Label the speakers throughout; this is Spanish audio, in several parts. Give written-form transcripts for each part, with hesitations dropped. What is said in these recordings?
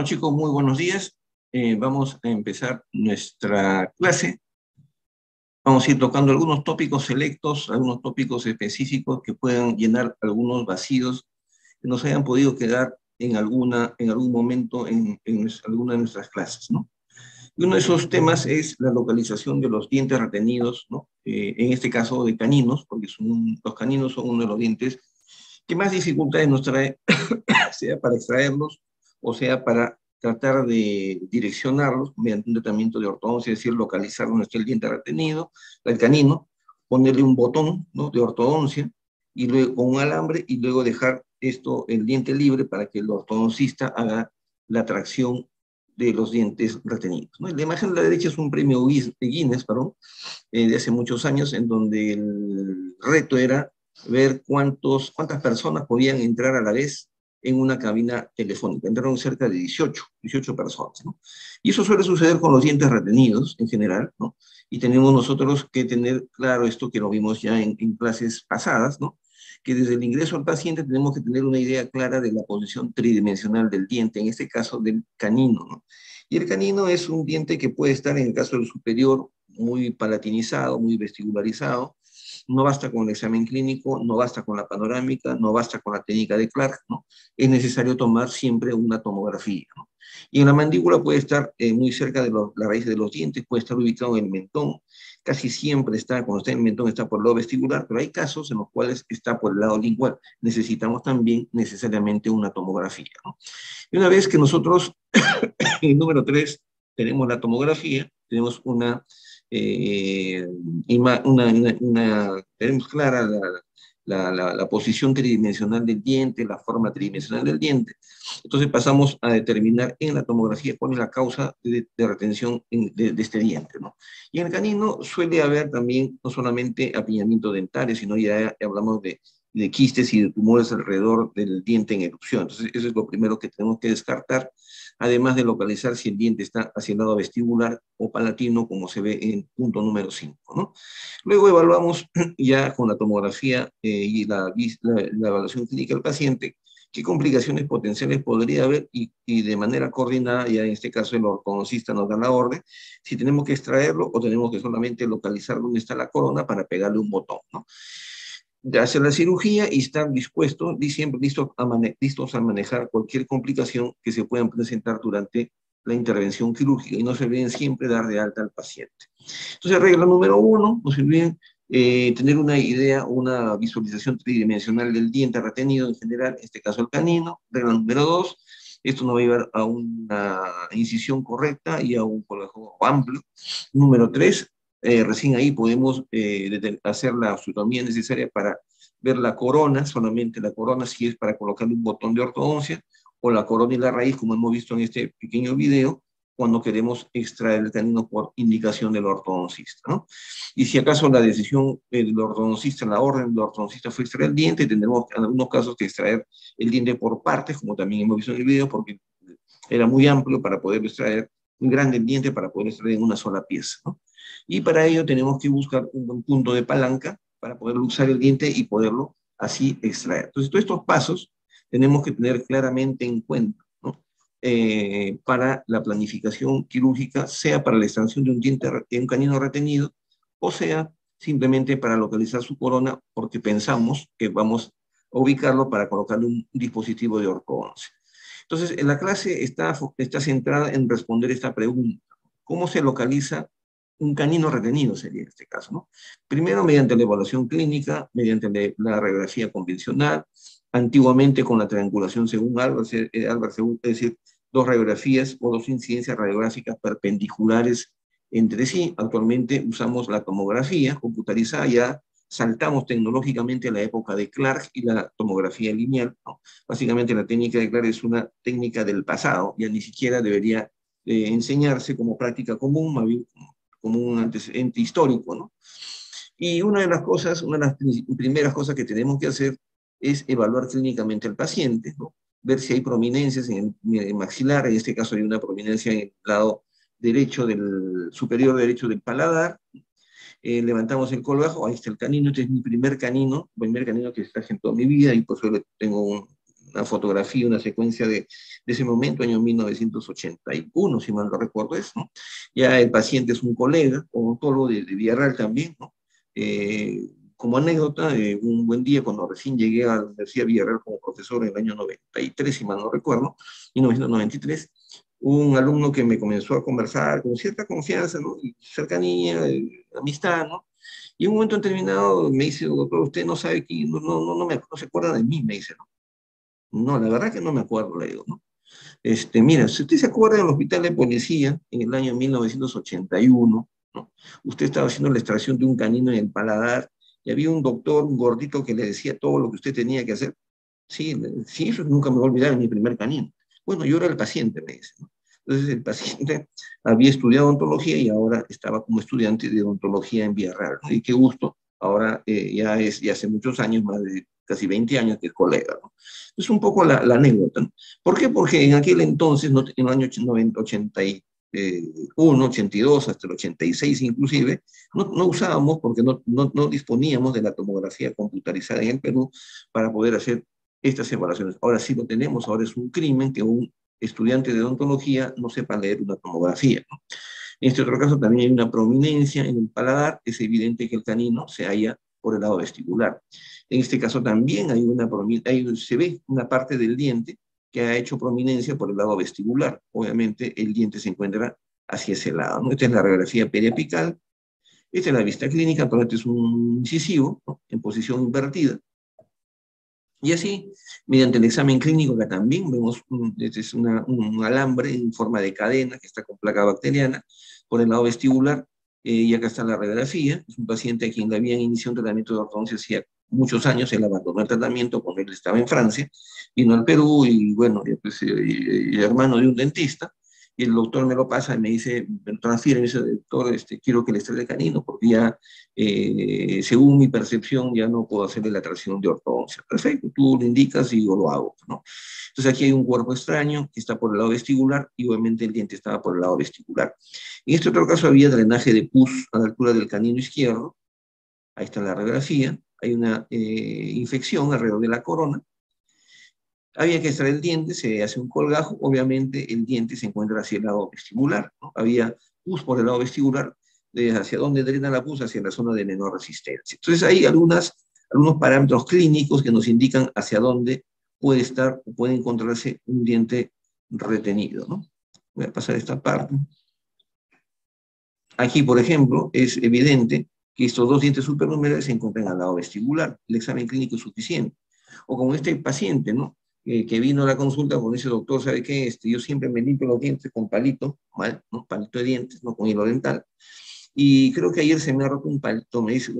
Speaker 1: Bueno, chicos, muy buenos días. Vamos a empezar nuestra clase. Vamos a ir tocando algunos tópicos selectos, algunos tópicos específicos que puedan llenar algunos vacíos que nos hayan podido quedar en algún momento en alguna de nuestras clases, ¿no? Y uno de esos temas es la localización de los dientes retenidos, ¿no? En este caso de caninos, porque los caninos son uno de los dientes que más dificultades nos trae, sea para extraerlos o sea para tratar de direccionarlos mediante un tratamiento de ortodoncia, es decir, localizar donde está el diente retenido, el canino, ponerle un botón, ¿no?, de ortodoncia, y luego con un alambre, y luego dejar el diente libre para que el ortodoncista haga la tracción de los dientes retenidos, ¿no? La imagen de la derecha es un premio Guinness, de hace muchos años, en donde el reto era ver cuántas personas podían entrar a la vez en una cabina telefónica. Entraron cerca de 18 personas, ¿no? Y eso suele suceder con los dientes retenidos en general, ¿no? Y tenemos nosotros que tener claro esto que lo vimos ya en clases pasadas, ¿no? Que desde el ingreso al paciente tenemos que tener una idea clara de la posición tridimensional del diente, en este caso del canino, ¿no? Y el canino es un diente que puede estar, en el caso del superior, muy palatinizado, muy vestibularizado. No basta con el examen clínico, no basta con la panorámica, no basta con la técnica de Clark, ¿no? Es necesario tomar siempre una tomografía, ¿no? Y en la mandíbula puede estar muy cerca de la raíz de los dientes, puede estar ubicado en el mentón, casi siempre está, cuando está en el mentón, está por el lado vestibular, pero hay casos en los cuales está por el lado lingual. Necesitamos también necesariamente una tomografía, ¿no? Y una vez que nosotros, en el número 3, tenemos la tomografía, tenemos tenemos clara la posición tridimensional del diente, la forma tridimensional del diente. Entonces pasamos a determinar en la tomografía cuál es la causa de retención de este diente, ¿no? Y en el canino suele haber también no solamente apiñamiento dentario, sino ya hablamos de quistes y de tumores alrededor del diente en erupción. Entonces, eso es lo primero que tenemos que descartar, además de localizar si el diente está hacia el lado vestibular o palatino, como se ve en punto número 5, ¿no? Luego evaluamos ya con la tomografía y la evaluación clínica del paciente qué complicaciones potenciales podría haber y de manera coordinada, ya en este caso el ortodoncista nos da la orden, si tenemos que extraerlo o tenemos que solamente localizar dónde está la corona para pegarle un botón, ¿no? De hacer la cirugía y estar dispuestos y siempre listos a manejar cualquier complicación que se puedan presentar durante la intervención quirúrgica y no se olviden siempre dar de alta al paciente. Entonces, regla número 1, no se olviden tener una idea, una visualización tridimensional del diente retenido en general, en este caso el canino. Regla número 2, esto nos va a llevar a una incisión correcta y a un colegio amplio. Número 3, recién ahí podemos hacer la osteotomía necesaria para ver la corona, solamente la corona, si es para colocarle un botón de ortodoncia, o la corona y la raíz, como hemos visto en este pequeño video, cuando queremos extraer el canino por indicación del ortodoncista, ¿no? Y si acaso la decisión del ortodoncista, la orden del ortodoncista fue extraer el diente, tendremos en algunos casos que extraer el diente por partes, como también hemos visto en el video, porque era muy amplio para poder extraer, un grande el diente para poder extraer en una sola pieza, ¿no? Y para ello tenemos que buscar un punto de palanca para poder usar el diente y poderlo así extraer. Entonces, todos estos pasos tenemos que tener claramente en cuenta, ¿no? Para la planificación quirúrgica, sea para la extracción de un canino retenido, o sea simplemente para localizar su corona, porque pensamos que vamos a ubicarlo para colocarle un dispositivo de ortodoncia. Entonces, la clase está centrada en responder esta pregunta: ¿cómo se localiza un canino retenido? Sería en este caso, ¿no? Primero, mediante la evaluación clínica, mediante la radiografía convencional, antiguamente con la triangulación según Albert, es decir, dos radiografías o dos incidencias radiográficas perpendiculares entre sí. Actualmente usamos la tomografía computarizada, ya saltamos tecnológicamente a la época de Clark y la tomografía lineal, ¿no? Básicamente la técnica de Clark es una técnica del pasado, ya ni siquiera debería enseñarse como práctica común, más bien como un antecedente histórico, ¿no? Y una de las primeras cosas que tenemos que hacer es evaluar clínicamente al paciente, ¿no? Ver si hay prominencias en el maxilar, en este caso hay una prominencia en el lado derecho superior derecho del paladar. Levantamos el colgajo, ahí está el canino, este es mi primer canino que se traje en toda mi vida, y por suerte tengo una fotografía, una secuencia de ese momento, año 1981, si mal no recuerdo eso, ¿no? Ya el paciente es un colega, odontólogo de Villarreal también, ¿no? Como anécdota, un buen día cuando recién llegué a la Universidad de Villarreal como profesor en el año 93, si mal no recuerdo, 1993, un alumno que me comenzó a conversar con cierta confianza, ¿no? Y cercanía, amistad, ¿no? Y en un momento determinado me dice, doctor, usted no sabe que no se acuerda de mí, me dice, ¿no? No, la verdad que no me acuerdo, le digo, ¿no? Mira, si usted se acuerda del hospital de policía en el año 1981, ¿no? Usted estaba haciendo la extracción de un canino en el paladar y había un doctor, un gordito, que le decía todo lo que usted tenía que hacer. Sí, sí, eso nunca me voy a olvidar en mi primer canino. Bueno, yo era el paciente, me dice, ¿no? Entonces el paciente había estudiado odontología y ahora estaba como estudiante de odontología en Villarreal, ¿no? Y qué gusto, ahora ya hace muchos años, más de casi 20 años que es colega, ¿no? Es un poco la anécdota, ¿no? ¿Por qué? Porque en aquel entonces, ¿no? En el año 81, 82, hasta el 86 inclusive, no usábamos porque no disponíamos de la tomografía computarizada en el Perú para poder hacer estas evaluaciones. Ahora sí lo tenemos, ahora es un crimen que un estudiante de odontología no sepa leer una tomografía, ¿no? En este otro caso también hay una prominencia en el paladar, es evidente que el canino se halla por el lado vestibular. En este caso también se ve una parte del diente que ha hecho prominencia por el lado vestibular. Obviamente el diente se encuentra hacia ese lado, ¿no? Esta es la radiografía periapical, esta es la vista clínica, pero este es un incisivo, ¿no? En posición invertida. Y así, mediante el examen clínico que también vemos, este es un alambre en forma de cadena que está con placa bacteriana por el lado vestibular, y acá está la radiografía. Es un paciente a quien le habían iniciado un tratamiento de ortodoncia hacía muchos años. Él abandonó el tratamiento cuando él estaba en Francia, vino al Perú y bueno, pues, hermano de un dentista, y el doctor me lo pasa y me dice, me lo transfiere, me dice, doctor, quiero que le extraiga el canino porque ya según mi percepción, ya no puedo hacerle la tracción de ortodoncia. Perfecto, tú lo indicas y yo lo hago, ¿no? Entonces aquí hay un cuerpo extraño que está por el lado vestibular y obviamente el diente estaba por el lado vestibular. En este otro caso había drenaje de pus a la altura del canino izquierdo. Ahí está la radiografía. Hay una infección alrededor de la corona. Había que extraer el diente, se hace un colgajo, obviamente el diente se encuentra hacia el lado vestibular, ¿no? Había pus por el lado vestibular, hacia donde drena la pus, hacia la zona de menor resistencia. Entonces hay algunos parámetros clínicos que nos indican hacia dónde puede estar o puede encontrarse un diente retenido, ¿no? Voy a pasar esta parte. Aquí, por ejemplo, es evidente que estos dos dientes supernumerales se encuentran al lado vestibular. El examen clínico es suficiente. O como este paciente, ¿no? Que vino a la consulta con ese doctor, ¿sabe qué? Yo siempre me limpio los dientes con palito, ¿mal? ¿No? Palito de dientes, no con hilo dental. Y creo que ayer se me ha roto un palito, me dice,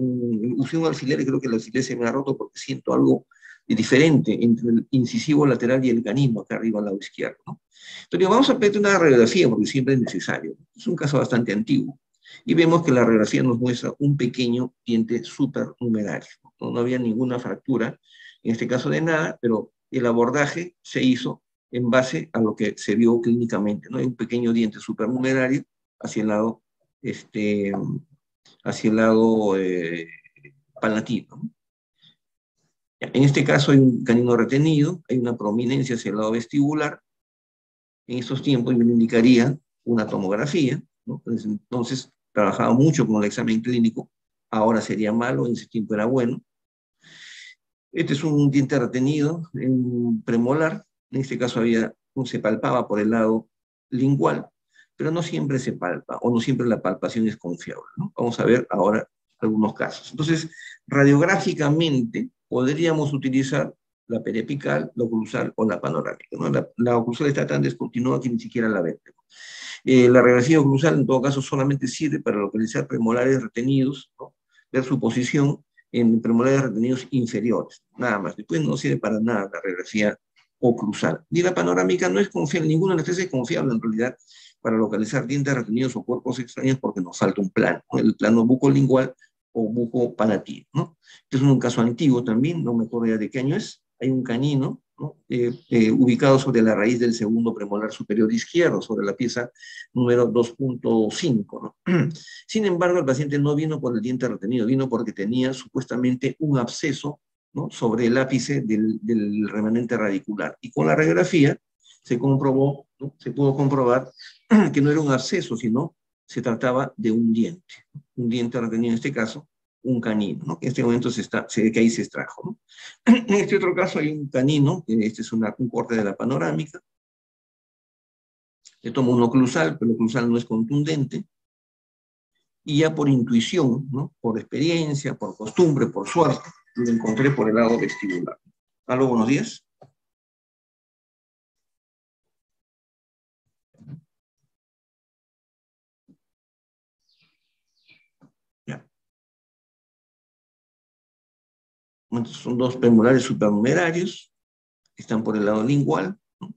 Speaker 1: usé un alfiler y creo que el alfiler se me ha roto porque siento algo diferente entre el incisivo lateral y el canino, acá arriba al lado izquierdo, ¿no? Entonces, vamos a pedir una radiografía porque siempre es necesario. Es un caso bastante antiguo. Y vemos que la radiografía nos muestra un pequeño diente supernumerario. No había ninguna fractura, en este caso de nada, pero el abordaje se hizo en base a lo que se vio clínicamente, ¿no? Hay un pequeño diente supernumerario hacia el lado, este, hacia el lado palatino, ¿no? En este caso hay un canino retenido, hay una prominencia hacia el lado vestibular. En estos tiempos yo le indicaría una tomografía, ¿no? Entonces trabajaba mucho con el examen clínico, ahora sería malo, en ese tiempo era bueno. Este es un diente retenido, un premolar, en este caso se palpaba por el lado lingual, pero no siempre se palpa, o no siempre la palpación es confiable, ¿no? Vamos a ver ahora algunos casos. Entonces, radiográficamente podríamos utilizar la periapical, la oclusal o la panorámica, ¿no? La oclusal está tan descontinuada que ni siquiera la vemos. La radiografía oclusal, en todo caso, solamente sirve para localizar premolares retenidos, ¿no? Ver su posición en premolares retenidos inferiores, nada más. Después no sirve para nada la radiografía oclusal. Y la panorámica no es confiable, ninguna de las tres es confiable en realidad para localizar dientes retenidos o cuerpos extraños porque nos falta un plano, ¿no? El plano bucolingual o bucopalatino, ¿no? Este es un caso antiguo también, no me acuerdo ya de qué año es. Hay un canino, ¿no? Ubicado sobre la raíz del segundo premolar superior izquierdo, sobre la pieza número 2.5, ¿no? Sin embargo, el paciente no vino por el diente retenido, vino porque tenía supuestamente un absceso ¿no?, sobre el ápice del remanente radicular. Y con la radiografía se comprobó, ¿no?, se pudo comprobar que no era un absceso, sino se trataba de un diente retenido, en este caso, un canino, ¿no?, que en este momento se ve que ahí se extrajo, ¿no? En este otro caso hay un canino, este es un corte de la panorámica, le tomo un oclusal, pero el oclusal no es contundente, y ya por intuición, ¿no?, por experiencia, por costumbre, por suerte, lo encontré por el lado vestibular. Aló, buenos días. Ya. Entonces, son dos premolares supernumerarios que están por el lado lingual, ¿no?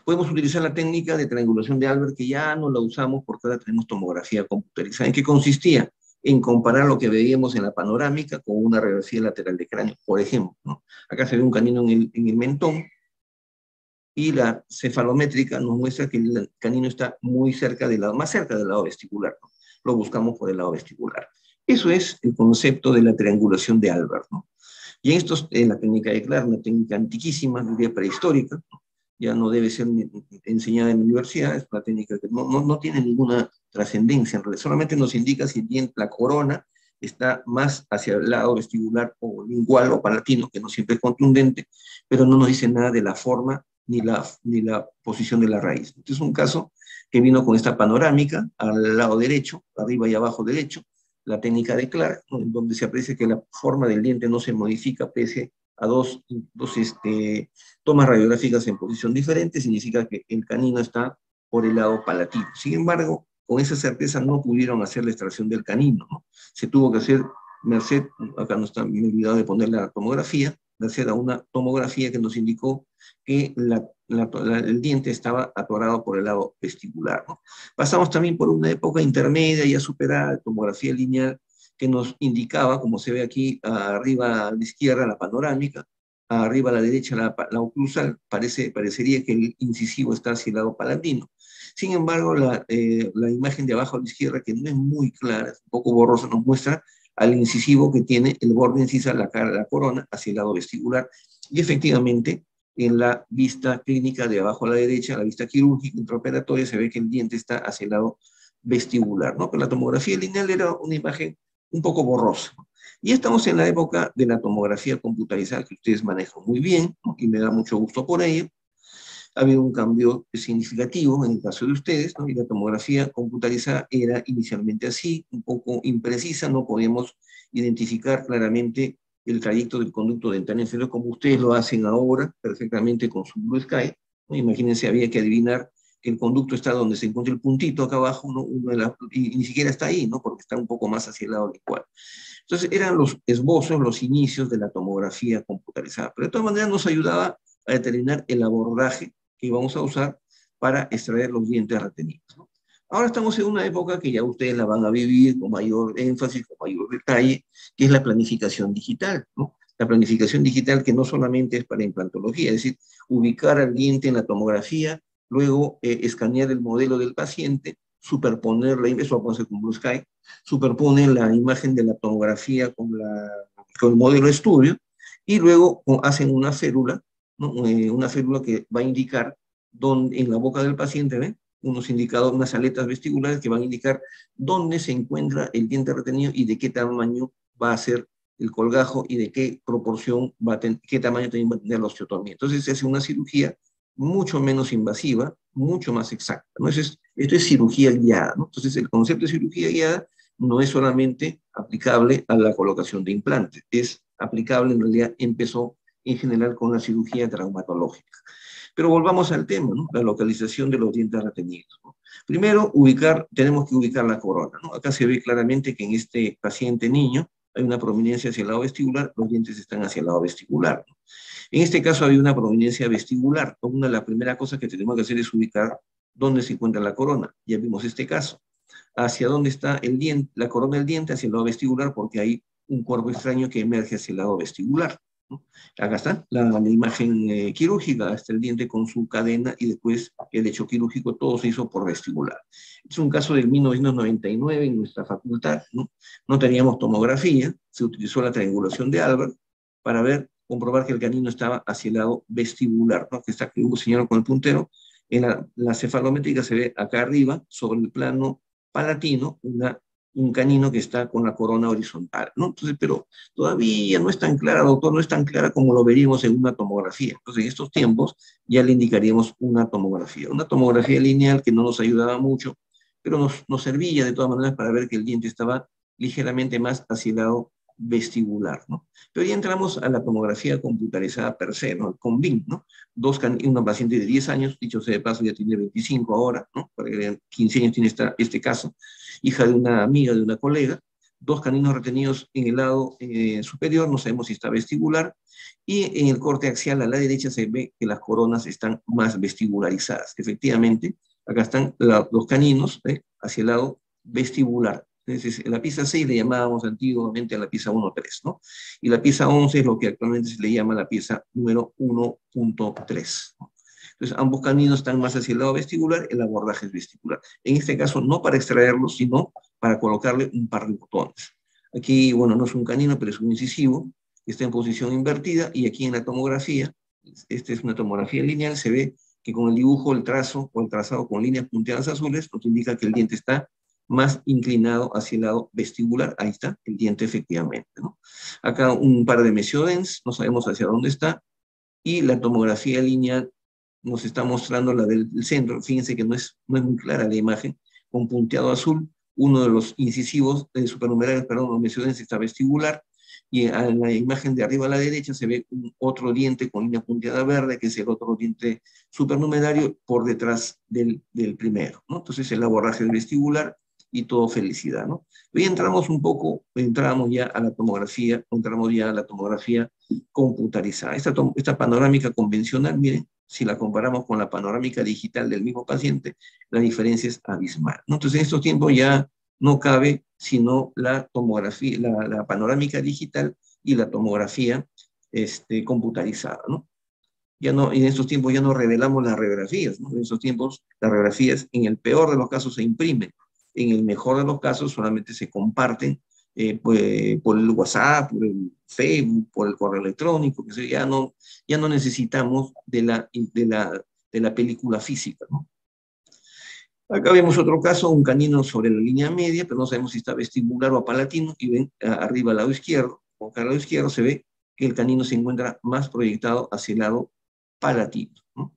Speaker 1: Podemos utilizar la técnica de triangulación de Albert, que ya no la usamos porque ahora tenemos tomografía computarizada. ¿En qué consistía? En comparar lo que veíamos en la panorámica con una radiografía lateral de cráneo, por ejemplo, ¿no? Acá se ve un canino en el mentón, y la cefalométrica nos muestra que el canino está muy cerca del lado, más cerca del lado vestibular, ¿no? Lo buscamos por el lado vestibular. Eso es el concepto de la triangulación de Albert, ¿no? Y esto es la técnica de Clark, una técnica antiquísima, diría prehistórica, ¿no? Ya no debe ser enseñada en la universidad, es una técnica que no tiene ninguna trascendencia, en realidad solamente nos indica si bien la corona está más hacia el lado vestibular o lingual o palatino, que no siempre es contundente, pero no nos dice nada de la forma ni la posición de la raíz. Este es un caso que vino con esta panorámica al lado derecho, arriba y abajo derecho, la técnica de Clark, ¿no?, en donde se aprecia que la forma del diente no se modifica pese a dos tomas radiográficas en posición diferente, significa que el canino está por el lado palatino. Sin embargo, con esa certeza no pudieron hacer la extracción del canino, ¿no? Se tuvo que hacer merced, acá no está, me he olvidado de poner la tomografía, merced a una tomografía que nos indicó que el diente estaba atorado por el lado vestibular, ¿no? Pasamos también por una época intermedia ya superada de tomografía lineal que nos indicaba, como se ve aquí arriba a la izquierda, la panorámica, arriba a la derecha la oclusal, parecería que el incisivo está hacia el lado palatino. Sin embargo, la imagen de abajo a la izquierda, que no es muy clara, es un poco borrosa, nos muestra al incisivo que tiene el borde incisa, la corona, hacia el lado vestibular, y efectivamente, en la vista clínica de abajo a la derecha, la vista quirúrgica intraoperatoria, se ve que el diente está hacia el lado vestibular, ¿no? Pero la tomografía lineal era una imagen un poco borrosa. Y estamos en la época de la tomografía computarizada, que ustedes manejan muy bien, ¿no?, y me da mucho gusto por ello. Ha habido un cambio significativo en el caso de ustedes, ¿no? Y la tomografía computarizada era inicialmente así, un poco imprecisa, no podíamos identificar claramente el trayecto del conducto dental inferior como ustedes lo hacen ahora perfectamente con su Blue Sky, ¿no? Imagínense, había que adivinar que el conducto está donde se encuentra el puntito acá abajo, ¿no?, y ni siquiera está ahí, ¿no?, porque está un poco más hacia el lado lingual. Entonces eran los esbozos, los inicios de la tomografía computarizada, pero de todas maneras nos ayudaba a determinar el abordaje que íbamos a usar para extraer los dientes retenidos, ¿no? Ahora estamos en una época que ya ustedes la van a vivir con mayor énfasis, con mayor detalle, que es la planificación digital, ¿no? La planificación digital, que no solamente es para implantología, es decir, ubicar al diente en la tomografía, luego escanear el modelo del paciente, superponerla, eso lo puede hacer con Blue Sky, superponen la imagen de la tomografía con el modelo de estudio, y luego hacen una férula, ¿no?, una férula que va a indicar dónde, en la boca del paciente, ¿ven?, unos indicadores, unas aletas vestibulares que van a indicar dónde se encuentra el diente retenido y de qué tamaño va a ser el colgajo y de qué proporción qué tamaño también va a tener la osteotomía. Entonces se hace una cirugía mucho menos invasiva, mucho más exacta, ¿no? Esto es cirugía guiada, ¿no? Entonces el concepto de cirugía guiada no es solamente aplicable a la colocación de implantes, es aplicable, en realidad empezó en general con la cirugía traumatológica. Pero volvamos al tema, ¿no?, la localización de los dientes retenidos, ¿no? Primero, tenemos que ubicar la corona, ¿no? Acá se ve claramente que en este paciente niño hay una prominencia hacia el lado vestibular, los dientes están hacia el lado vestibular, ¿no? En este caso hay una prominencia vestibular. La primera cosa que tenemos que hacer es ubicar dónde se encuentra la corona. Ya vimos este caso. Hacia dónde está el diente, la corona del diente, hacia el lado vestibular, porque hay un cuerpo extraño que emerge hacia el lado vestibular, ¿no? Acá está la imagen quirúrgica, está el diente con su cadena y después el hecho quirúrgico, todo se hizo por vestibular. Es un caso del 1999 en nuestra facultad, ¿no? No teníamos tomografía, se utilizó la triangulación de Albert para ver comprobar que el canino estaba hacia el lado vestibular, ¿no? Que está que hubo señalado con el puntero. En la cefalométrica se ve acá arriba, sobre el plano palatino, un canino que está con la corona horizontal, ¿no? Entonces, pero todavía no es tan clara, doctor, no es tan clara como lo veríamos en una tomografía. Entonces, en estos tiempos ya le indicaríamos una tomografía lineal que no nos ayudaba mucho, pero nos servía de todas maneras para ver que el diente estaba ligeramente más hacia el lado vestibular, ¿no? Pero ya entramos a la tomografía computarizada per se, ¿no? Con BIM, ¿no? Una paciente de 10 años, dicho sea de paso, ya tiene 25 ahora, ¿no? Para que vean, 15 años tiene este caso, hija de una amiga, de una colega, dos caninos retenidos en el lado superior, no sabemos si está vestibular, y en el corte axial a la derecha se ve que las coronas están más vestibularizadas. Efectivamente, acá están los caninos hacia el lado vestibular. Entonces, la pieza 6 le llamábamos antiguamente a la pieza 1.3, ¿no? Y la pieza 11 es lo que actualmente se le llama la pieza número 1.3, ¿no? Entonces, ambos caninos están más hacia el lado vestibular, el abordaje es vestibular. En este caso, no para extraerlos, sino para colocarle un par de botones. Aquí, bueno, no es un canino, pero es un incisivo, que está en posición invertida, y aquí en la tomografía, esta es una tomografía lineal, se ve que con el dibujo, el trazo o el trazado con líneas punteadas azules, nos indica que el diente está más inclinado hacia el lado vestibular. Ahí está, el diente efectivamente, ¿no? Acá un par de mesiodens, no sabemos hacia dónde está, y la tomografía lineal nos está mostrando la del centro. Fíjense que no es muy clara la imagen, con punteado azul, uno de los incisivos supernumerarios, perdón, los mesiodens está vestibular, y en la imagen de arriba a la derecha se ve otro diente con línea punteada verde, que es el otro diente supernumerario por detrás del primero, ¿no? Entonces el abordaje del vestibular y todo felicidad, ¿no? Hoy entramos ya a la tomografía, computarizada. Esta panorámica convencional, miren, si la comparamos con la panorámica digital del mismo paciente, la diferencia es abismal, ¿no? Entonces, en estos tiempos ya no cabe sino la tomografía, la panorámica digital y la tomografía computarizada, ¿no? Ya no, en estos tiempos ya no revelamos las radiografías, ¿no? En estos tiempos las radiografías en el peor de los casos se imprimen, en el mejor de los casos solamente se comparten pues, por el WhatsApp, por el Facebook, por el correo electrónico, que ya no necesitamos de la película física, ¿no? Acá vemos otro caso, un canino sobre la línea media, pero no sabemos si está vestibular o palatino, y ven arriba al lado izquierdo, o al lado izquierdo se ve que el canino se encuentra más proyectado hacia el lado palatino, ¿no?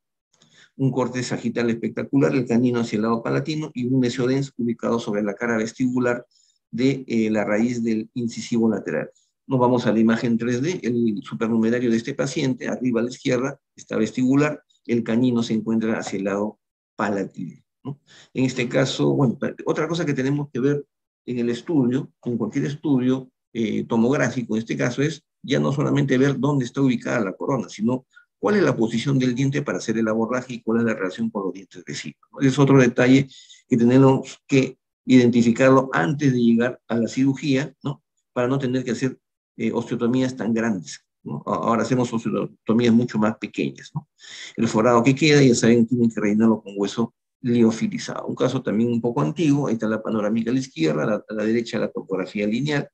Speaker 1: Un corte sagital espectacular, el canino hacia el lado palatino, y un mesiodens ubicado sobre la cara vestibular de la raíz del incisivo lateral. Nos vamos a la imagen 3D, el supernumerario de este paciente, arriba a la izquierda, está vestibular, el canino se encuentra hacia el lado palatino, ¿no? En este caso, bueno, otra cosa que tenemos que ver en el estudio, en cualquier estudio tomográfico, en este caso es ya no solamente ver dónde está ubicada la corona, sino cuál es la posición del diente para hacer el abordaje y cuál es la relación con los dientes vecinos, ¿no? Es otro detalle que tenemos que identificarlo antes de llegar a la cirugía, ¿no? Para no tener que hacer osteotomías tan grandes, ¿no? Ahora hacemos osteotomías mucho más pequeñas, ¿no? El forado que queda, ya saben, tienen que rellenarlo con hueso liofilizado. Un caso también un poco antiguo, ahí está la panorámica a la izquierda, a la derecha la topografía lineal,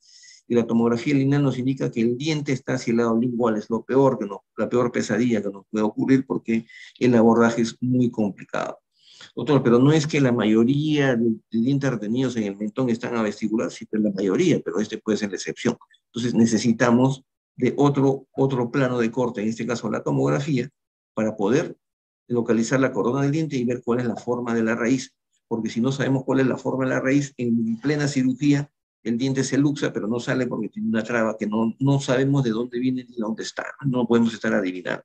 Speaker 1: y la tomografía lineal nos indica que el diente está hacia el lado lingual, es lo peor la peor pesadilla que nos puede ocurrir porque el abordaje es muy complicado. Doctor, pero no es que la mayoría de dientes retenidos en el mentón están a vestibular, sí, pero la mayoría, pero este puede ser la excepción. Entonces necesitamos de otro plano de corte, en este caso la tomografía, para poder localizar la corona del diente y ver cuál es la forma de la raíz, porque si no sabemos cuál es la forma de la raíz, en plena cirugía el diente se luxa, pero no sale porque tiene una traba que no sabemos de dónde viene ni dónde está, no podemos estar adivinando.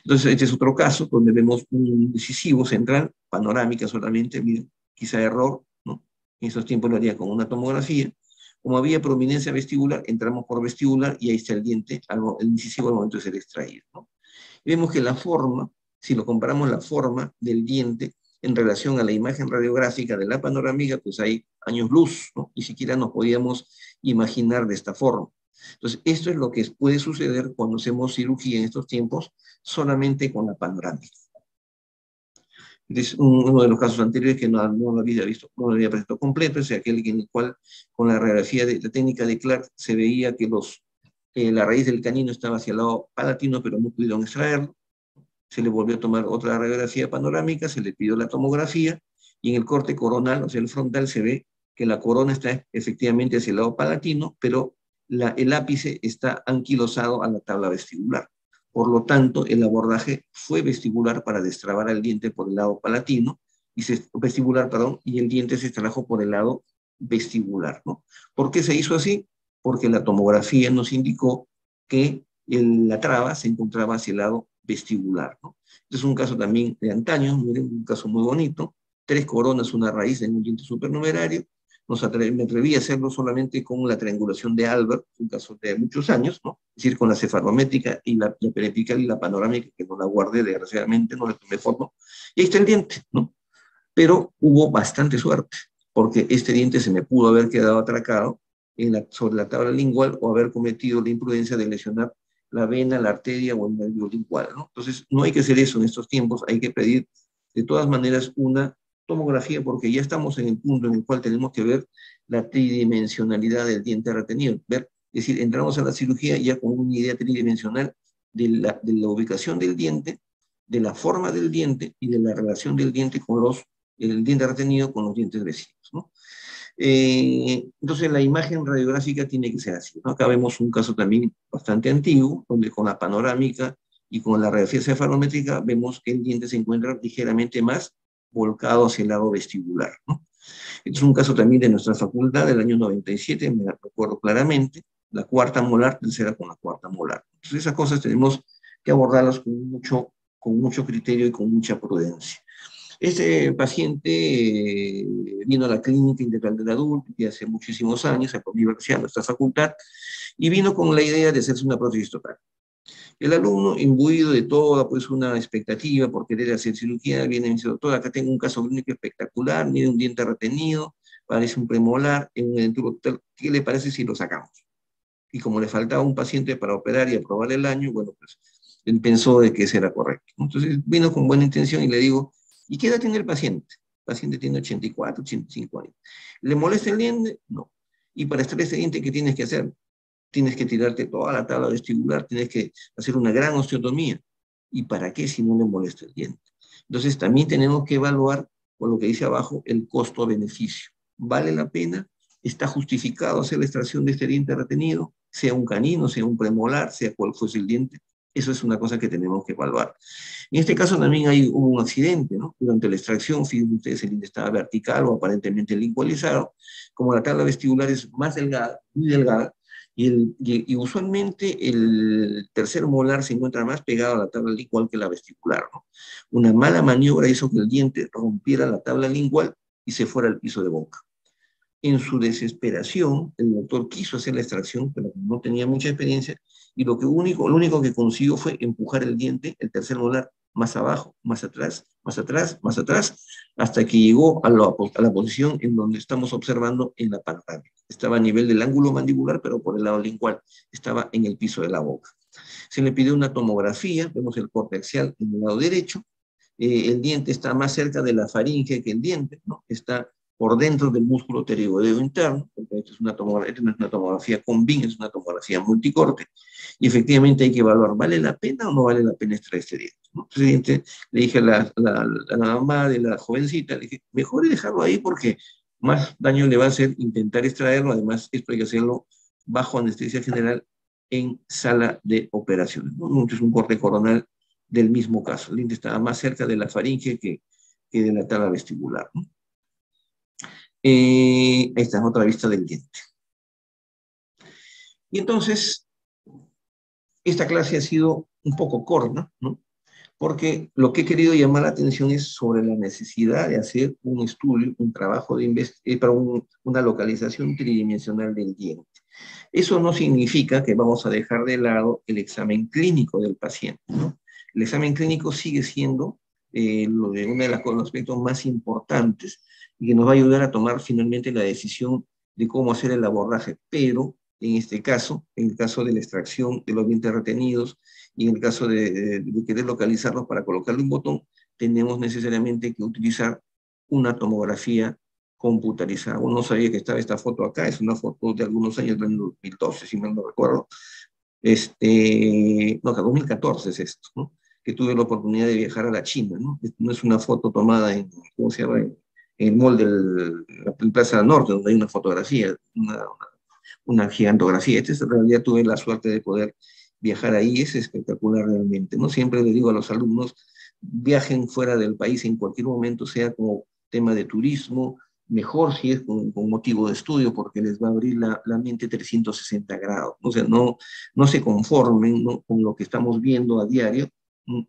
Speaker 1: Entonces, este es otro caso donde vemos un incisivo central, panorámica solamente, miren, quizá error, ¿no? En esos tiempos lo haría con una tomografía. Como había prominencia vestibular, entramos por vestibular y ahí está el diente, el incisivo al momento de ser extraído, ¿no? Y vemos que la forma, si lo comparamos la forma del diente en relación a la imagen radiográfica de la panorámica, pues hay años luz, ¿no? Ni siquiera nos podíamos imaginar de esta forma. Entonces, esto es lo que puede suceder cuando hacemos cirugía en estos tiempos solamente con la panorámica. Es uno de los casos anteriores que no lo había visto, no lo había presentado completo, es aquel en el cual con la radiografía de la técnica de Clark se veía que los la raíz del canino estaba hacia el lado palatino, pero no pudieron extraerlo. Se le volvió a tomar otra radiografía panorámica, se le pidió la tomografía, y en el corte coronal, o sea, el frontal, se ve que la corona está efectivamente hacia el lado palatino, pero el ápice está anquilosado a la tabla vestibular. Por lo tanto, el abordaje fue vestibular para destrabar al diente por el lado palatino, vestibular, perdón, y el diente se extrajo por el lado vestibular, ¿no? ¿Por qué se hizo así? Porque la tomografía nos indicó que la traba se encontraba hacia el lado vestibular, ¿no? Este es un caso también de antaño, un caso muy bonito, 3 coronas, una raíz en un diente supernumerario. Me atreví a hacerlo solamente con la triangulación de Albert, un caso de muchos años, ¿no? Es decir, con la cefalométrica y la periapical y la panorámica, que no la guardé, desgraciadamente, no le tomé foto, y ahí está el diente, ¿no? Pero hubo bastante suerte, porque este diente se me pudo haber quedado atracado sobre la tabla lingual, o haber cometido la imprudencia de lesionar la vena, la arteria o el nervio lingual, ¿no? Entonces, no hay que hacer eso en estos tiempos, hay que pedir de todas maneras una tomografía, porque ya estamos en el punto en el cual tenemos que ver la tridimensionalidad del diente retenido, ver, es decir, entramos a la cirugía ya con una idea tridimensional de la ubicación del diente, de la forma del diente y de la relación del diente con el diente retenido con los dientes vecinos, ¿no? Entonces la imagen radiográfica tiene que ser así, ¿no? Acá vemos un caso también bastante antiguo, donde con la panorámica y con la radiografía cefalométrica vemos que el diente se encuentra ligeramente más volcado hacia el lado vestibular, ¿no? Este es un caso también de nuestra facultad del año 97, me recuerdo claramente, la cuarta molar, tercera con la cuarta molar. Entonces esas cosas tenemos que abordarlas con mucho criterio y con mucha prudencia. Este paciente vino a la Clínica Integral del Adulto y hace muchísimos años, a la universidad, a nuestra facultad, y vino con la idea de hacerse una prótesis total. El alumno, imbuido de toda pues una expectativa por querer hacer cirugía, viene y me dice: doctor, acá tengo un caso clínico espectacular, mire, un diente retenido, parece un premolar, en un denturo total, ¿qué le parece si lo sacamos? Y como le faltaba un paciente para operar y aprobar el año, bueno, pues él pensó de que ese era correcto. Entonces vino con buena intención y le digo: ¿y qué edad tiene el paciente? El paciente tiene 84, 85 años. ¿Le molesta el diente? No. ¿Y para extraer ese diente qué tienes que hacer? Tienes que tirarte toda la tabla vestibular, tienes que hacer una gran osteotomía. ¿Y para qué si no le molesta el diente? Entonces también tenemos que evaluar, por lo que dice abajo, el costo-beneficio. ¿Vale la pena? ¿Está justificado hacer la extracción de este diente retenido? Sea un canino, sea un premolar, sea cual fuese el diente. Eso es una cosa que tenemos que evaluar. En este caso también hubo un accidente, ¿no? Durante la extracción, fíjense ustedes, el diente estaba vertical o aparentemente lingualizado. Como la tabla vestibular es más delgada, muy delgada, y usualmente el tercer molar se encuentra más pegado a la tabla lingual que la vestibular, ¿no? Una mala maniobra hizo que el diente rompiera la tabla lingual y se fuera al piso de boca. En su desesperación, el doctor quiso hacer la extracción, pero no tenía mucha experiencia, y lo único que consiguió fue empujar el diente, el tercer molar, más abajo, más atrás, más atrás, más atrás, hasta que llegó a la posición en donde estamos observando en la pantalla. Estaba a nivel del ángulo mandibular, pero por el lado lingual, estaba en el piso de la boca. Se le pidió una tomografía, vemos el corte axial en el lado derecho, el diente está más cerca de la faringe que el diente, ¿no? Está por dentro del músculo pterigoideo interno, porque esta no es una tomografía con BIM, es una tomografía multicorte, y efectivamente hay que evaluar, ¿vale la pena o no vale la pena extraer este diente? ¿No? Entonces, le dije a la mamá de la jovencita, le dije: mejor dejarlo ahí porque más daño le va a hacer intentar extraerlo. Además, esto hay que hacerlo bajo anestesia general en sala de operaciones, ¿no? Es un corte coronal del mismo caso. El diente estaba más cerca de la faringe que de la tabla vestibular, ¿no? Esta es otra vista del diente. Y entonces, esta clase ha sido un poco corta, ¿no? Porque lo que he querido llamar la atención es sobre la necesidad de hacer un estudio, un trabajo para una localización tridimensional del diente. Eso no significa que vamos a dejar de lado el examen clínico del paciente, ¿no? El examen clínico sigue siendo uno de los aspectos más importantes y que nos va a ayudar a tomar finalmente la decisión de cómo hacer el abordaje, pero en este caso, en el caso de la extracción de los dientes retenidos y en el caso de querer localizarlos para colocarle un botón, tenemos necesariamente que utilizar una tomografía computarizada. Uno no sabía que estaba esta foto acá, es una foto de algunos años, del 2012, si mal no recuerdo, No, que 2014 es esto, ¿no? Que tuve la oportunidad de viajar a la China, ¿no? No es una foto tomada en, ¿cómo se llama? En el mall de la Plaza Norte, donde hay una fotografía, una gigantografía. En realidad tuve la suerte de poder viajar ahí, es espectacular realmente, ¿no? Siempre le digo a los alumnos, viajen fuera del país en cualquier momento, sea como tema de turismo, mejor si es con motivo de estudio, porque les va a abrir la mente 360 grados. O sea, no se conformen, ¿no?, con lo que estamos viendo a diario,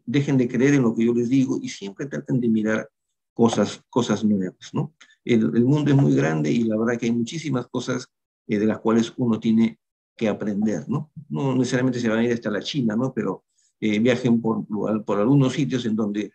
Speaker 1: dejen de creer en lo que yo les digo y siempre traten de mirar cosas nuevas, ¿no? El mundo es muy grande y la verdad que hay muchísimas cosas de las cuales uno tiene que aprender, ¿no? No necesariamente se van a ir hasta la China, ¿no? Pero viajen por algunos sitios en donde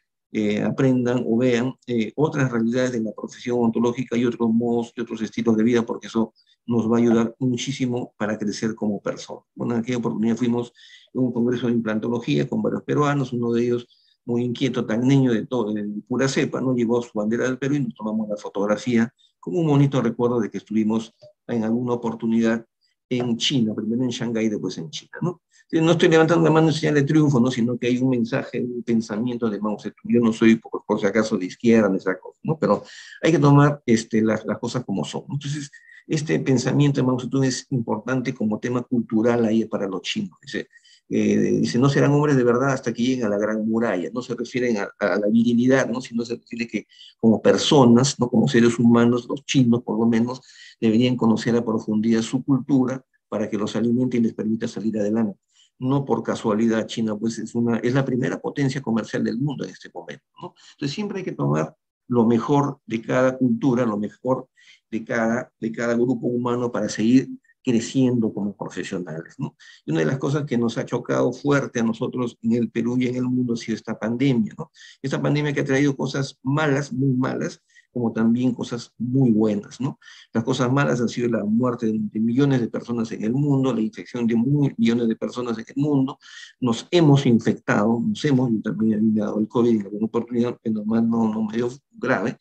Speaker 1: aprendan o vean otras realidades de la profesión ontológica y otros modos y otros estilos de vida, porque eso nos va a ayudar muchísimo para crecer como personas. Bueno, en aquella oportunidad fuimos a un congreso de implantología con varios peruanos, uno de ellos muy inquieto, tan niño de todo, de pura cepa, ¿no? Llevó su bandera del Perú y nos tomamos la fotografía como un bonito recuerdo de que estuvimos en alguna oportunidad en China, primero en Shanghái, después en China, ¿no? No estoy levantando la mano en señal de triunfo, ¿no? Sino que hay un mensaje, un pensamiento de Mao Zedong. Yo no soy, por si acaso, de izquierda, ni esa cosa, ¿no? Pero hay que tomar las cosas como son. Entonces, este pensamiento de Mao Zedong es importante como tema cultural ahí para los chinos. Dice, no serán hombres de verdad hasta que lleguen a la gran muralla. No se refieren a la virilidad, ¿no? Sino se refiere que como personas, ¿no?, como seres humanos, los chinos por lo menos, deberían conocer a profundidad su cultura para que los alimente y les permita salir adelante. No por casualidad China pues es la primera potencia comercial del mundo en este momento, ¿no? Entonces siempre hay que tomar lo mejor de cada cultura, lo mejor de cada grupo humano para seguir creciendo como profesionales, ¿no? Y una de las cosas que nos ha chocado fuerte a nosotros en el Perú y en el mundo ha sido esta pandemia, ¿no? Esta pandemia que ha traído cosas malas, muy malas, como también cosas muy buenas, ¿no? Las cosas malas han sido la muerte de millones de personas en el mundo, la infección de millones de personas en el mundo, nos hemos infectado, yo también he dado el COVID en alguna oportunidad, que normal no me dio grave,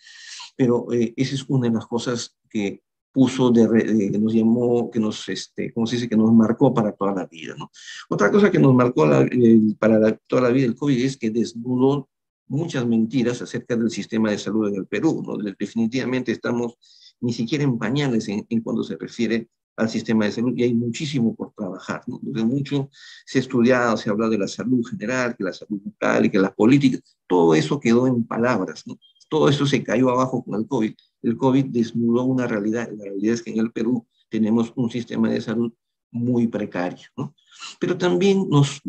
Speaker 1: pero esa es una de las cosas que puso, que nos llamó, ¿cómo se dice?, que nos marcó para toda la vida, ¿no? Otra cosa que nos marcó para toda la vida el COVID es que desnudó muchas mentiras acerca del sistema de salud en el Perú, ¿no? Definitivamente estamos ni siquiera en pañales en cuando se refiere al sistema de salud y hay muchísimo por trabajar, ¿no? Desde mucho se ha estudiado, se ha hablado de la salud general, que la salud mental y que las políticas, todo eso quedó en palabras, ¿no? Todo eso se cayó abajo con el COVID. El COVID desnudó una realidad. La realidad es que en el Perú tenemos un sistema de salud muy precario, ¿no? Pero también nos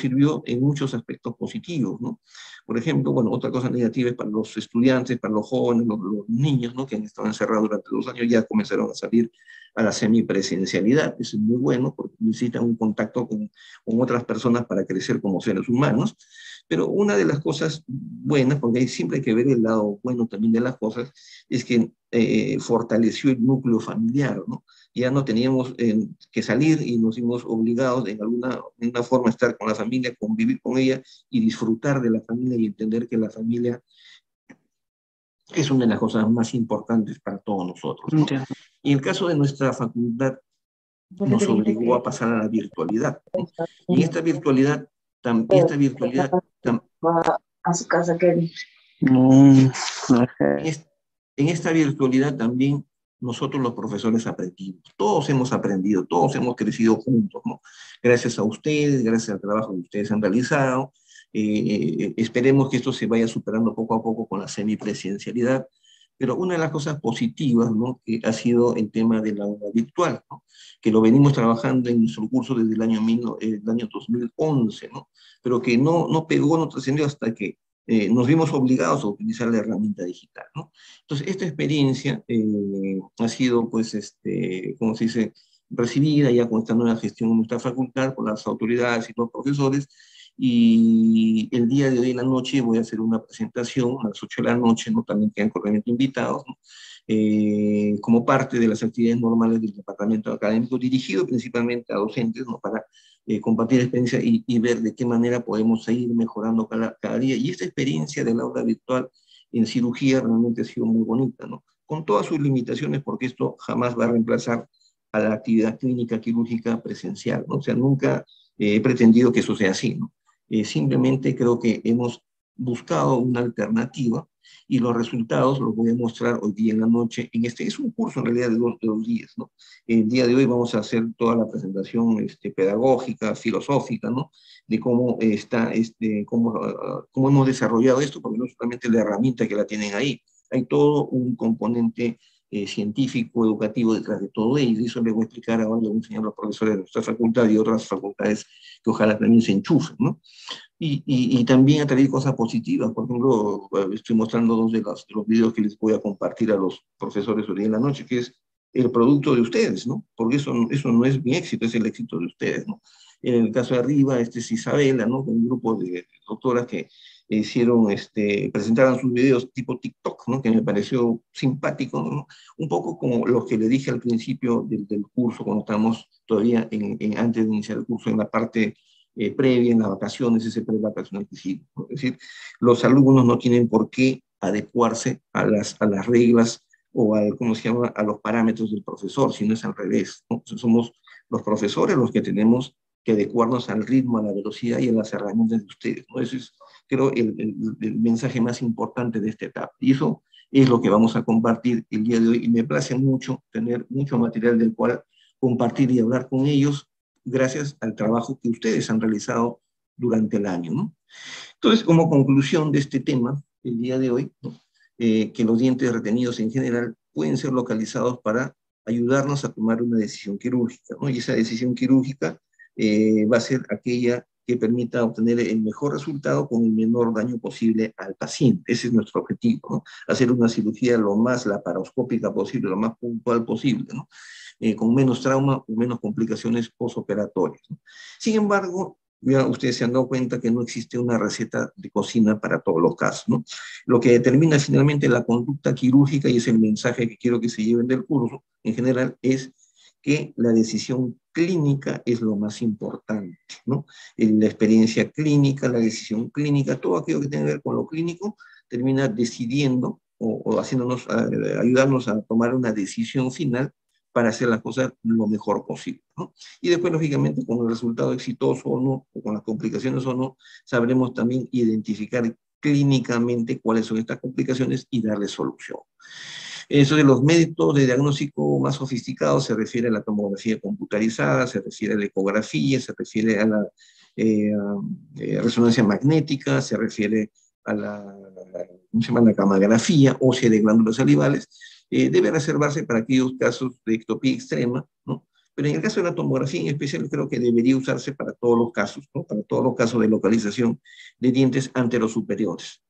Speaker 1: sirvió en muchos aspectos positivos, ¿no? Por ejemplo, bueno, otra cosa negativa es para los estudiantes, para los jóvenes, los niños, ¿no?, que han estado encerrados durante 2 años, ya comenzaron a salir a la semipresencialidad. Eso es muy bueno porque necesitan un contacto con otras personas para crecer como seres humanos. Pero una de las cosas buenas, porque siempre hay que ver el lado bueno también de las cosas, es que fortaleció el núcleo familiar, ¿no? Ya no teníamos que salir y nos vimos obligados en una forma a estar con la familia, convivir con ella y disfrutar de la familia y entender que la familia es una de las cosas más importantes para todos nosotros, ¿no?
Speaker 2: Ya.
Speaker 1: Y en el caso de nuestra facultad,
Speaker 2: Porque te
Speaker 1: nos
Speaker 2: dijiste
Speaker 1: obligó
Speaker 2: que
Speaker 1: a pasar a la virtualidad, ¿no?
Speaker 2: está
Speaker 1: Y
Speaker 2: haciendo,
Speaker 1: esta virtualidad
Speaker 2: va a su casa, Kevin. Mm,
Speaker 1: En,
Speaker 2: ok.
Speaker 1: es- en esta virtualidad también nosotros los profesores aprendimos, todos hemos aprendido, todos hemos crecido juntos, ¿no? Gracias a ustedes, gracias al trabajo que ustedes han realizado. Esperemos que esto se vaya superando poco a poco con la semipresencialidad, pero una de las cosas positivas, ¿no?, que ha sido el tema del aula virtual, ¿no?, que lo venimos trabajando en nuestro curso desde el año 2011, ¿no?, pero que no pegó, no trascendió hasta que nos vimos obligados a utilizar la herramienta digital, ¿no? Entonces, esta experiencia ha sido, pues, ¿cómo se dice?, recibida ya con esta nueva gestión en nuestra facultad, por las autoridades y los profesores, y el día de hoy en la noche voy a hacer una presentación a las 8 de la noche, ¿no?, también quedan cordialmente invitados, ¿no?, como parte de las actividades normales del departamento académico, dirigido principalmente a docentes, ¿no?, para compartir experiencia y ver de qué manera podemos seguir mejorando cada día. Y esta experiencia del aula virtual en cirugía realmente ha sido muy bonita, ¿no? Con todas sus limitaciones, porque esto jamás va a reemplazar a la actividad clínica quirúrgica presencial, ¿no? O sea, nunca he pretendido que eso sea así, ¿no? Simplemente creo que hemos buscado una alternativa y los resultados los voy a mostrar hoy día en la noche. Es un curso en realidad de dos días, ¿no? El día de hoy vamos a hacer toda la presentación pedagógica, filosófica, ¿no? De cómo cómo hemos desarrollado esto, porque no solamente la herramienta que la tienen ahí, hay todo un componente científico, educativo detrás de todo ello, y eso les voy a explicar ahora, le voy a enseñar a los profesores de nuestra facultad y otras facultades que ojalá también se enchufen, ¿no? Y también a traer cosas positivas. Por ejemplo, estoy mostrando dos de los videos que les voy a compartir a los profesores hoy en la noche, que es el producto de ustedes, ¿no? Porque eso no es mi éxito, es el éxito de ustedes, ¿no? En el caso de arriba, es Isabela, ¿no? Un grupo de doctoras que hicieron, presentaron sus videos tipo TikTok, ¿no? Que me pareció simpático, ¿no? Un poco como los que le dije al principio del curso, cuando estábamos todavía antes de iniciar el curso, en la parte previa, en las vacaciones, ese pre-vacacional que hicimos, ¿no? Es decir, los alumnos no tienen por qué adecuarse a las reglas o ¿cómo se llama?, a los parámetros del profesor, sino es al revés, ¿no? Entonces, somos los profesores los que tenemos que adecuarnos al ritmo, a la velocidad y a las herramientas de ustedes, ¿no? Ese es, creo, el mensaje más importante de esta etapa. Y eso es lo que vamos a compartir el día de hoy. Y me place mucho tener mucho material del cual compartir y hablar con ellos, gracias al trabajo que ustedes han realizado durante el año, ¿no? Entonces, como conclusión de este tema, el día de hoy, ¿no? Que los dientes retenidos en general pueden ser localizados para ayudarnos a tomar una decisión quirúrgica, ¿no? Y esa decisión quirúrgica va a ser aquella que permita obtener el mejor resultado con el menor daño posible al paciente. Ese es nuestro objetivo, ¿no? Hacer una cirugía lo más laparoscópica posible, lo más puntual posible, ¿no? Con menos trauma o menos complicaciones posoperatorias, ¿no? Sin embargo, ya ustedes se han dado cuenta que no existe una receta de cocina para todos los casos, ¿no? Lo que determina finalmente la conducta quirúrgica, y es el mensaje que quiero que se lleven del curso en general, es que la decisión clínica es lo más importante, ¿no? La experiencia clínica, la decisión clínica, todo aquello que tenga que ver con lo clínico, termina decidiendo o haciéndonos, ayudarnos a tomar una decisión final para hacer las cosas lo mejor posible, ¿no? Y después, lógicamente, con el resultado exitoso o no, o con las complicaciones o no, sabremos también identificar clínicamente cuáles son estas complicaciones y darle solución. Eso de los métodos de diagnóstico más sofisticados se refiere a la tomografía computarizada, se refiere a la ecografía, se refiere a la resonancia magnética, se refiere a ¿cómo se llama?, la camografía ósea de glándulas salivales. Debe reservarse para aquellos casos de ectopía extrema, ¿no? Pero en el caso de la tomografía en especial, creo que debería usarse para todos los casos, ¿no? Para todos los casos de localización de dientes anterosuperiores,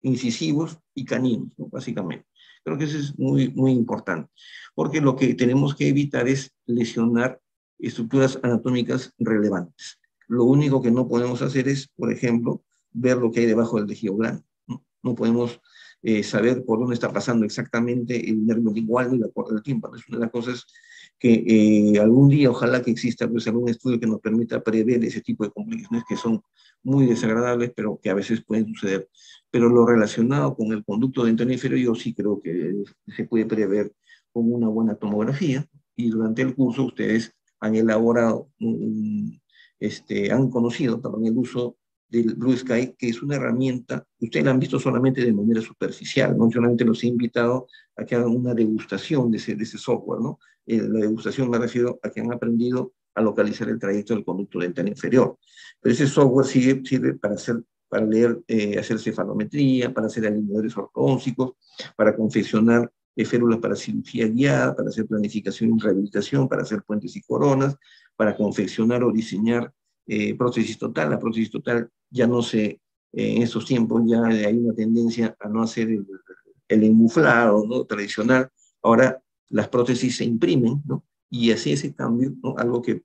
Speaker 1: incisivos y caninos, ¿no? Básicamente. Creo que eso es muy, muy importante, porque lo que tenemos que evitar es lesionar estructuras anatómicas relevantes. Lo único que no podemos hacer es, por ejemplo, ver lo que hay debajo del tejido blando, ¿no? No podemos saber por dónde está pasando exactamente el nervio lingual ni la cuerda del tímpano. Es una de las cosas que algún día, ojalá que exista pues, algún estudio que nos permita prever ese tipo de complicaciones que son muy desagradables, pero que a veces pueden suceder. Pero lo relacionado con el conducto dental inferior, yo sí creo que se puede prever con una buena tomografía, y durante el curso ustedes han elaborado, han conocido también el uso del Blue Sky, que es una herramienta que ustedes la han visto solamente de manera superficial, ¿no? Solamente los he invitado a que hagan una degustación de ese software, ¿no? La degustación me refiero a que han aprendido a localizar el trayecto del conducto dental inferior. Pero ese software sirve para leer, hacer cefalometría, para hacer alineadores ortodónticos, para confeccionar férulas para cirugía guiada, para hacer planificación y rehabilitación, para hacer puentes y coronas, para confeccionar o diseñar prótesis total. La prótesis total ya no se, en estos tiempos ya hay una tendencia a no hacer el enmuflado, ¿no?, tradicional. Ahora las prótesis se imprimen, ¿no? Y así ese cambio, ¿no?, algo que